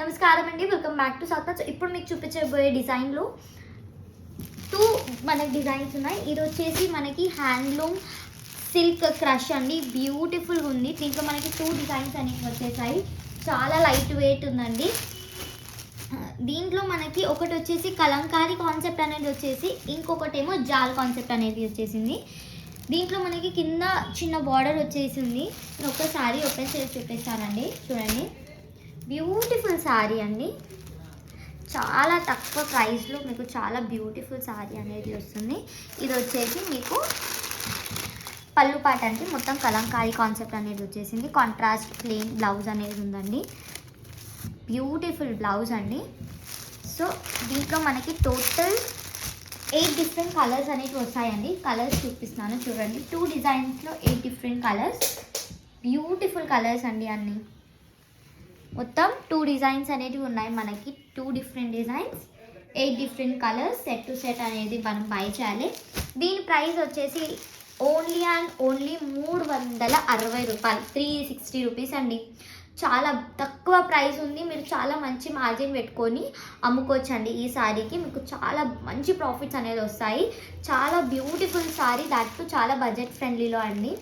నమస్కారం అండి, welcome back to south. ఇప్పుడు మీకు చూపించబోయే డిజైన్లో టూ మనకి డిజైన్స్ ఉన్నాయి. ఇది వచ్చేసి మనకి హ్యాండ్లూమ్ సిల్క్ క్రష్ అండి, బ్యూటిఫుల్గా ఉంది. దీంట్లో మనకి టూ డిజైన్స్ అనేవి వచ్చేసాయి. చాలా లైట్ వెయిట్ ఉందండి. దీంట్లో మనకి ఒకటి వచ్చేసి కలంకారీ కాన్సెప్ట్ అనేది వచ్చేసి, ఇంకొకటేమో జాల్ కాన్సెప్ట్ అనేది వచ్చేసింది. దీంట్లో మనకి కింద చిన్న బార్డర్ వచ్చేసింది. నేను ఒక్కసారి ఓపెన్ చేసి చూపిస్తానండి, చూడండి. బ్యూటిఫుల్ శారీ అండి, చాలా తక్కువ ప్రైస్లో మీకు చాలా బ్యూటిఫుల్ శారీ అనేది వస్తుంది. ఇది వచ్చేసి మీకు పళ్ళు పాట అంటే మొత్తం కలంకారీ కాన్సెప్ట్ అనేది వచ్చేసింది. కాంట్రాస్ట్ ప్లెయిన్ బ్లౌజ్ అనేది ఉందండి, బ్యూటిఫుల్ బ్లౌజ్ అండి. సో దీంట్లో మనకి టోటల్ 8 డిఫరెంట్ కలర్స్ అనేవి వస్తాయండి. కలర్స్ చూపిస్తున్నాను చూడండి. 2 డిజైన్స్లో 8 డిఫరెంట్ కలర్స్, బ్యూటిఫుల్ కలర్స్ అండి అన్నీ. మొత్తం 2 డిజైన్స్ అనేవి ఉన్నాయి మనకి. 2 different designs, 8 different colours, set to set అనేది మనం బై చేయాలి. దీని ప్రైస్ వచ్చేసి ఓన్లీ అండ్ ఓన్లీ 360 రూపాయలు, 360 రూపీస్ అండి. చాలా తక్కువ ప్రైస్ ఉంది. మీరు చాలా మంచి మార్జిన్ పెట్టుకొని అమ్ముకోవచ్చు అండి. ఈ శారీకి మీకు చాలా మంచి ప్రాఫిట్స్ అనేది వస్తాయి. చాలా బ్యూటిఫుల్ శారీ, దట్ చాలా బడ్జెట్ ఫ్రెండ్లీలో అండి.